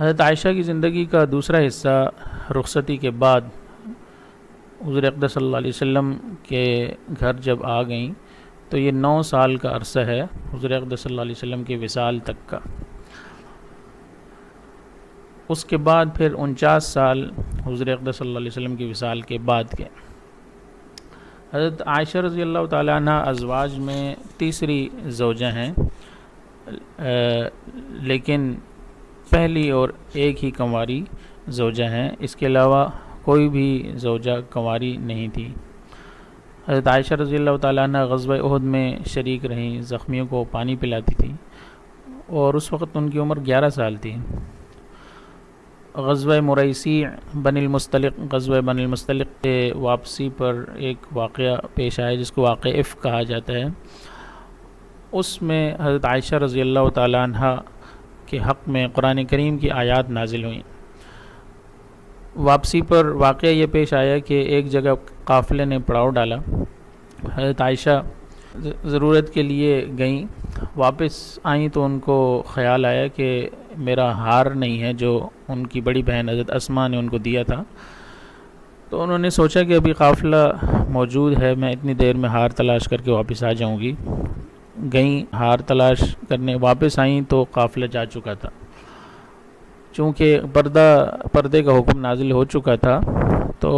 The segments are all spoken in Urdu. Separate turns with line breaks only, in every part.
حضرت عائشہ کی زندگی کا دوسرا حصہ رخصتی کے بعد حضور اقدس صلی اللہ علیہ وسلم کے گھر جب آ گئیں تو یہ 9 سال کا عرصہ ہے حضور اقدس صلی اللہ علیہ وسلم کے وصال تک کا۔ اس کے بعد پھر 49 سال حضور اقدس صلی اللہ علیہ وسلم کے وصال کے بعد کے۔ حضرت عائشہ رضی اللہ تعالیٰ عنہ ازواج میں تیسری زوجہ ہیں، لیکن پہلی اور ایک ہی کنواری زوجہ ہیں، اس کے علاوہ کوئی بھی زوجہ کنواری نہیں تھی۔ حضرت عائشہ رضی اللہ تعالیٰ عنہ غزوہ احد میں شریک رہیں، زخمیوں کو پانی پلاتی تھیں اور اس وقت ان کی عمر 11 سال تھی۔ غزوہ مریسی غزوہ بنی المصطلق کے واپسی پر ایک واقعہ پیش آیا جس کو واقعہ افک کہا جاتا ہے۔ اس میں حضرت عائشہ رضی اللہ تعالیٰ عنہ کے حق میں قرآن کریم کی آیات نازل ہوئیں۔ واپسی پر واقعہ یہ پیش آیا کہ ایک جگہ قافلے نے پڑاؤ ڈالا، حضرت عائشہ ضرورت کے لیے گئیں، واپس آئیں تو ان کو خیال آیا کہ میرا ہار نہیں ہے جو ان کی بڑی بہن حضرت اسماء نے ان کو دیا تھا، تو انہوں نے سوچا کہ ابھی قافلہ موجود ہے، میں اتنی دیر میں ہار تلاش کر کے واپس آ جاؤں گی۔ گئیں، ہار تلاش کرنے واپس آئیں تو قافلہ جا چکا تھا۔ چونکہ پردے کا حکم نازل ہو چکا تھا تو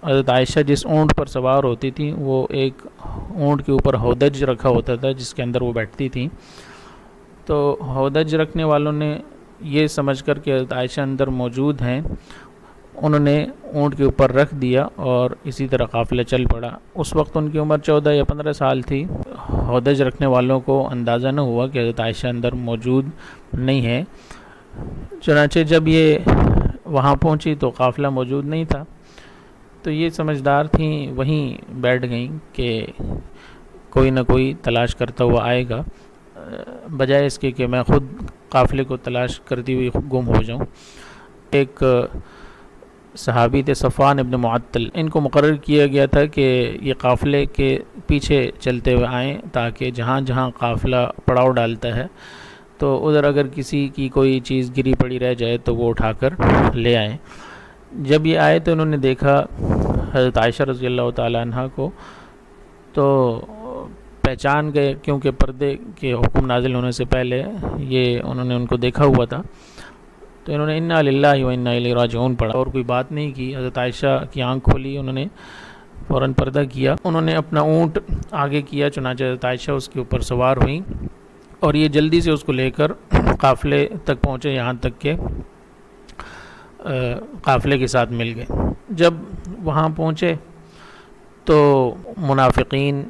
حضرت عائشہ جس اونٹ پر سوار ہوتی تھیں وہ ایک اونٹ کے اوپر ہودج رکھا ہوتا تھا جس کے اندر وہ بیٹھتی تھیں، تو ہودج رکھنے والوں نے یہ سمجھ کر کہ حضرت عائشہ اندر موجود ہیں، انہوں نے اونٹ کے اوپر رکھ دیا اور اسی طرح قافلہ چل پڑا۔ اس وقت ان کی عمر 14 یا 15 سال تھی۔ ہودج رکھنے والوں کو اندازہ نہ ہوا کہ حضرت عائشہ اندر موجود نہیں ہے، چنانچہ جب یہ وہاں پہنچی تو قافلہ موجود نہیں تھا، تو یہ سمجھدار تھیں، وہیں بیٹھ گئیں کہ کوئی نہ کوئی تلاش کرتا ہوا آئے گا، بجائے اس کے کہ میں خود قافلے کو تلاش کرتی ہوئی گم ہو جاؤں۔ ایک صحابی تھے صفوان ابن معطل، ان کو مقرر کیا گیا تھا کہ یہ قافلے کے پیچھے چلتے ہوئے آئیں تاکہ جہاں جہاں قافلہ پڑاؤ ڈالتا ہے تو ادھر اگر کسی کی کوئی چیز گری پڑی رہ جائے تو وہ اٹھا کر لے آئیں۔ جب یہ آئے تو انہوں نے دیکھا حضرت عائشہ رضی اللہ تعالیٰ عنہ کو، تو پہچان گئے، کیونکہ پردے کے حکم نازل ہونے سے پہلے یہ انہوں نے ان کو دیکھا ہوا تھا، تو انہوں نے انا للہ و انا الیہ راجعون پڑھا اور کوئی بات نہیں کی۔ حضرت عائشہ کی آنکھ کھولی، انہوں نے فوراً پردہ کیا، انہوں نے اپنا اونٹ آگے کیا، چنانچہ حضرت عائشہ اس کے اوپر سوار ہوئیں اور یہ جلدی سے اس کو لے کر قافلے تک پہنچے، یہاں تک کہ قافلے کے ساتھ مل گئے۔ جب وہاں پہنچے تو منافقین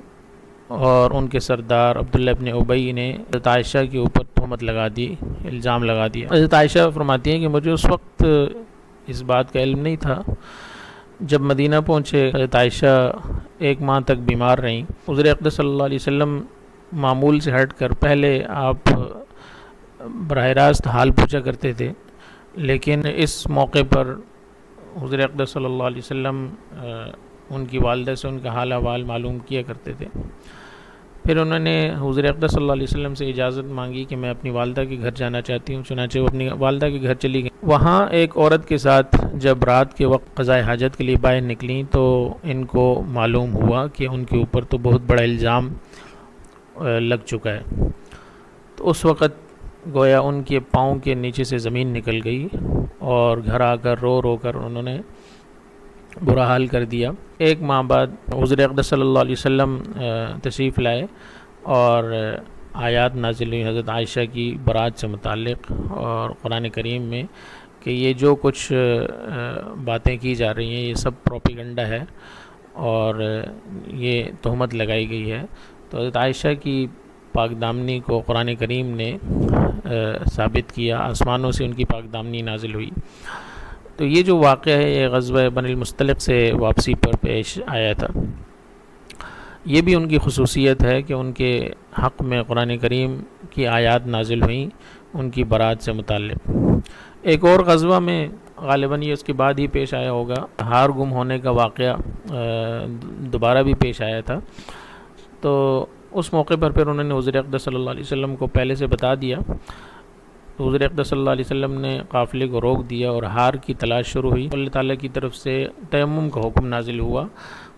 اور ان کے سردار عبداللہ ابن ابی نے حضرت عائشہ کے اوپر تہمت لگا دی، الزام لگا دیا۔ حضرت عائشہ فرماتی ہیں کہ مجھے اس وقت اس بات کا علم نہیں تھا۔ جب مدینہ پہنچے حضرت عائشہ 1 ماہ تک بیمار رہیں۔ حضور اقدس صلی اللہ علیہ وسلم معمول سے ہٹ کر پہلے آپ براہ راست حال پوچھا کرتے تھے، لیکن اس موقع پر حضور اقدس صلی اللہ علیہ وسلم ان کی والدہ سے ان کا حال احوال معلوم کیا کرتے تھے۔ پھر انہوں نے حضور اقدس صلی اللہ علیہ وسلم سے اجازت مانگی کہ میں اپنی والدہ کے گھر جانا چاہتی ہوں، چنانچہ وہ اپنی والدہ کے گھر چلی گئیں۔ وہاں ایک عورت کے ساتھ جب رات کے وقت قضاء حاجت کے لیے باہر نکلیں تو ان کو معلوم ہوا کہ ان کے اوپر تو بہت بڑا الزام لگ چکا ہے، تو اس وقت گویا ان کے پاؤں کے نیچے سے زمین نکل گئی اور گھر آ کر رو رو کر انہوں نے برا حال کر دیا۔ 1 ماہ بعد حضور اقدس صلی اللہ علیہ وسلم تشریف لائے اور آیات نازل ہوئی حضرت عائشہ کی برات سے متعلق اور قرآن کریم میں کہ یہ جو کچھ باتیں کی جا رہی ہیں یہ سب پروپیگنڈا ہے اور یہ تہمت لگائی گئی ہے۔ تو حضرت عائشہ کی پاک دامنی کو قرآن کریم نے ثابت کیا، آسمانوں سے ان کی پاک دامنی نازل ہوئی۔ تو یہ جو واقعہ ہے یہ غزوہ بنی المصطلق سے واپسی پر پیش آیا تھا۔ یہ بھی ان کی خصوصیت ہے کہ ان کے حق میں قرآن کریم کی آیات نازل ہوئیں ان کی برات سے متعلق۔ ایک اور غزوہ میں غالباً یہ اس کے بعد ہی پیش آیا ہوگا، ہار گم ہونے کا واقعہ دوبارہ بھی پیش آیا تھا، تو اس موقع پر پھر انہوں نے حضور اقدس صلی اللہ علیہ وسلم کو پہلے سے بتا دیا تو حضور اقدس صلی اللہ علیہ وسلم نے قافلے کو روک دیا اور ہار کی تلاش شروع ہوئی. اللہ تعالیٰ کی طرف سے تیمم کا حکم نازل ہوا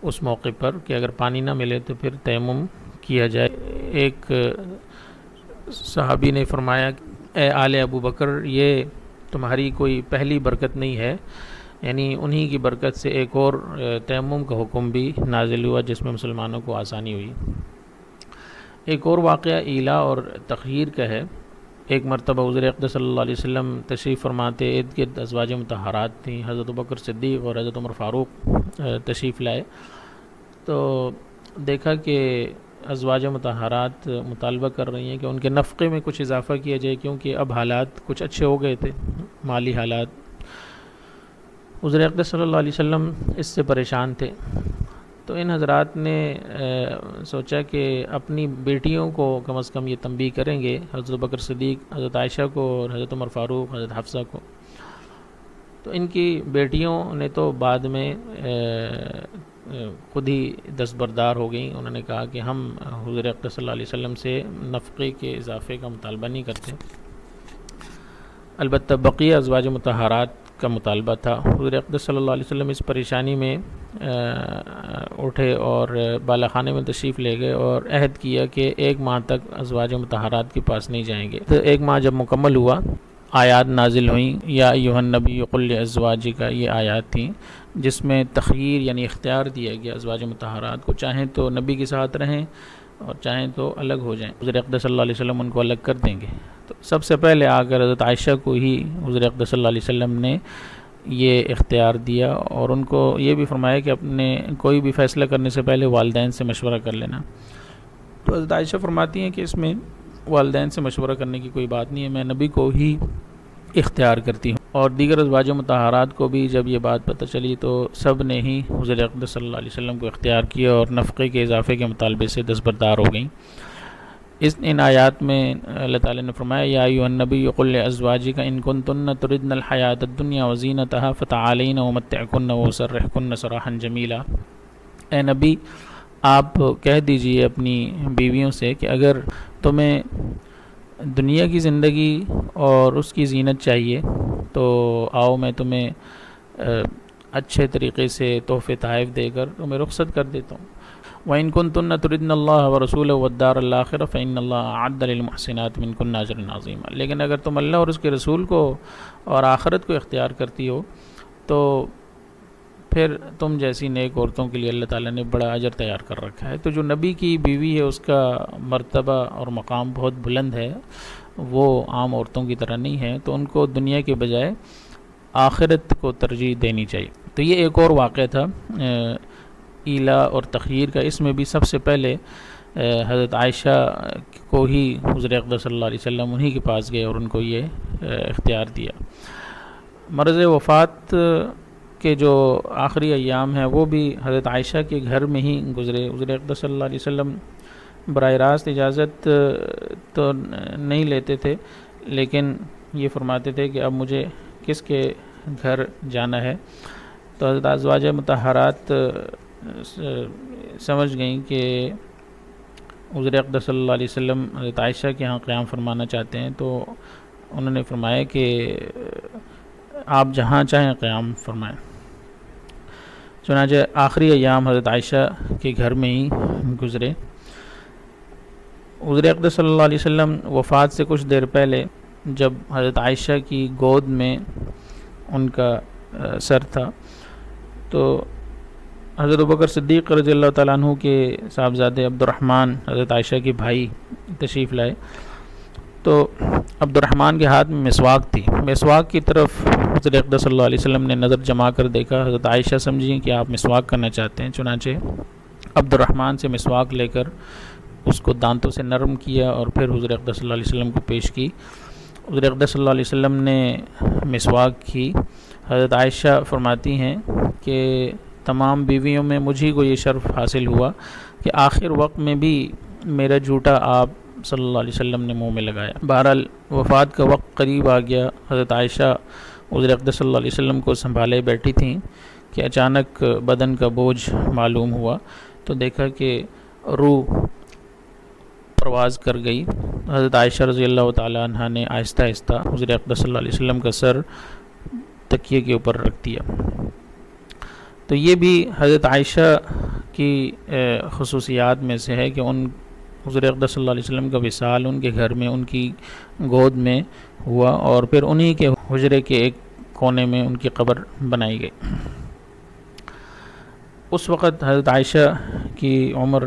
اس موقع پر کہ اگر پانی نہ ملے تو پھر تیمم کیا جائے. ایک صحابی نے فرمایا اے آل ابو بکر، یہ تمہاری کوئی پہلی برکت نہیں ہے، یعنی انہی کی برکت سے ایک اور تیمم کا حکم بھی نازل ہوا جس میں مسلمانوں کو آسانی ہوئی. ایک اور واقعہ ایلا اور تخیر کا ہے. ایک مرتبہ حضور اقدس صلی اللہ علیہ وسلم تشریف فرماتے، ارد گرد ازواج مطہرات تھیں. حضرت ابوبکر صدیق اور حضرت عمر فاروق تشریف لائے تو دیکھا کہ ازواج مطہرات مطالبہ کر رہی ہیں کہ ان کے نفقے میں کچھ اضافہ کیا جائے، کیونکہ اب حالات کچھ اچھے ہو گئے تھے، مالی حالات. حضور اقدس صلی اللہ علیہ وسلم اس سے پریشان تھے. تو ان حضرات نے سوچا کہ اپنی بیٹیوں کو کم از کم یہ تنبیہ کریں گے، حضرت بکر صدیق، حضرت عائشہ کو اور حضرت عمر فاروق، حضرت حفصہ کو. تو ان کی بیٹیوں نے تو بعد میں خود ہی دستبردار ہو گئیں. انہوں نے کہا کہ ہم حضور اقدس صلی اللہ علیہ وسلم سے نفقے کے اضافے کا مطالبہ نہیں کرتے. البتہ بقیہ ازواج مطہرات کا مطالبہ تھا. حضور اقدس صلی اللہ علیہ وسلم اس پریشانی میں اٹھے اور بالا خانے میں تشریف لے گئے اور عہد کیا کہ 1 ماہ تک ازواج مطہرات کے پاس نہیں جائیں گے. تو 1 ماہ جب مکمل ہوا، آیات نازل ہوئیں. یا ایھا النبی قل لازواجک، یہ آیات تھیں جس میں تخییر یعنی اختیار دیا گیا ازواج مطہرات کو، چاہیں تو نبی کے ساتھ رہیں اور چاہیں تو الگ ہو جائیں. حضور اقدس صلی اللہ علیہ وسلم ان کو الگ کر دیں گے. تو سب سے پہلے آ کر حضرت عائشہ کو ہی حضور اقدس صلی اللہ علیہ وسلم نے یہ اختیار دیا اور ان کو یہ بھی فرمایا کہ اپنے کوئی بھی فیصلہ کرنے سے پہلے والدین سے مشورہ کر لینا. تو حضرت عائشہ فرماتی ہیں کہ اس میں والدین سے مشورہ کرنے کی کوئی بات نہیں ہے، میں نبی کو ہی اختیار کرتی ہوں. اور دیگر ازواج مطہرات کو بھی جب یہ بات پتہ چلی تو سب نے ہی حضور اقدس صلی اللہ علیہ وسلم کو اختیار کیا اور نفقے کے اضافے کے مطالبے سے دستبردار ہو گئیں. ان آیات میں اللہ تعالیٰ نے فرمایا یا ایھا النبی قل لازواجک ان کنتن تردن الحیاۃ الدنیا وزینتها فتعالین امتعکن واسرحکن سراحا جمیلا. اے نبی، آپ کہہ دیجئے اپنی بیویوں سے کہ اگر تمہیں دنیا کی زندگی اور اس کی زینت چاہیے تو آؤ، میں تمہیں اچھے طریقے سے تحفے تحائف دے کر تمہیں رخصت کر دیتا ہوں. وَإِن كُنتُنَّ تُرِدْنَ اللَّهَ وَرَسُولَهُ وَالدَّارَ الْآخِرَةَ فَإِنَّ اللَّهَ أَعَدَّ لِلْمُحْسِنَاتِ مِنكُنَّ أَجْرًا عَظِيمًا. لیکن اگر تم اللہ اور اس کے رسول کو اور آخرت کو اختیار کرتی ہو تو پھر تم جیسی نیک عورتوں کے لیے اللہ تعالیٰ نے بڑا اجر تیار کر رکھا ہے. تو جو نبی کی بیوی ہے اس کا مرتبہ اور مقام بہت بلند ہے، وہ عام عورتوں کی طرح نہیں ہے. تو ان کو دنیا کے بجائے آخرت کو ترجیح دینی چاہیے. تو یہ ایک اور واقعہ تھا ایلا اور تخیر کا. اس میں بھی سب سے پہلے حضرت عائشہ کو ہی حضور اقدس صلی اللہ علیہ وسلم انہی کے پاس گئے اور ان کو یہ اختیار دیا. مرض وفات کے جو آخری ایام ہیں وہ بھی حضرت عائشہ کے گھر میں ہی گزرے. حضور اقدس صلی اللہ علیہ وسلم براہ راست اجازت تو نہیں لیتے تھے، لیکن یہ فرماتے تھے کہ اب مجھے کس کے گھر جانا ہے. تو حضرت ازواج مطہرات سمجھ گئیں کہ حضور اقدس صلی اللہ علیہ وسلم حضرت عائشہ کے ہاں قیام فرمانا چاہتے ہیں. تو انہوں نے فرمایا کہ آپ جہاں چاہیں قیام فرمائیں. چنانچہ آخری ایام حضرت عائشہ کے گھر میں ہی گزرے. حضور اقدس صلی اللہ علیہ وسلم وفات سے کچھ دیر پہلے جب حضرت عائشہ کی گود میں ان کا سر تھا تو حضرت ابوبکر صدیق رضی اللہ تعالیٰ عنہ کے صاحبزادے عبد الرحمن حضرت عائشہ کے بھائی تشریف لائے. تو عبد الرحمن کے ہاتھ میں مسواک تھی. مسواک کی طرف حضرت اقدس صلی اللہ علیہ وسلم نے نظر جما کر دیکھا. حضرت عائشہ سمجھیں کہ آپ مسواک کرنا چاہتے ہیں، چنانچہ عبد الرحمن سے مسواک لے کر اس کو دانتوں سے نرم کیا اور پھر حضور اقدس صلی اللہ علیہ وسلم کو پیش کی. حضور اقدس صلی اللہ علیہ وسلم نے مسواک کی. حضرت عائشہ فرماتی ہیں کہ تمام بیویوں میں مجھے کو یہ شرف حاصل ہوا کہ آخر وقت میں بھی میرا جھوٹا آپ صلی اللہ علیہ وسلم نے منہ میں لگایا. بہرحال وفات کا وقت قریب آ گیا. حضرت عائشہ حضور اقدس صلی اللہ علیہ وسلم کو سنبھالے بیٹھی تھیں کہ اچانک بدن کا بوجھ معلوم ہوا. تو دیکھا کہ روح پرواز کر گئی۔ حضرت عائشہ رضی اللہ تعالیٰ عنہ نے آہستہ آہستہ حضور اقدس صلی اللہ علیہ وسلم کا سر تکیے کے اوپر رکھ دیا۔ تو یہ بھی حضرت عائشہ کی خصوصیات میں سے ہے کہ حضور اقدس صلی اللہ علیہ وسلم کا وصال ان کے گھر میں، ان کی گود میں ہوا، اور پھر انہی کے حجرے کے ایک کونے میں ان کی قبر بنائی گئی۔ اس وقت حضرت عائشہ کی عمر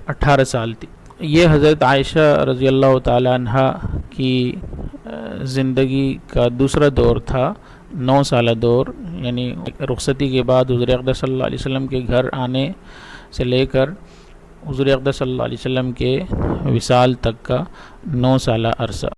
18 سال تھی۔ یہ حضرت عائشہ رضی اللہ تعالی عنہ کی زندگی کا دوسرا دور تھا، 9 سالہ دور، یعنی رخصتی کے بعد حضور اقدس صلی اللہ علیہ وسلم کے گھر آنے سے لے کر حضور اقدس صلی اللہ علیہ وسلم کے وصال تک کا 9 سالہ عرصہ۔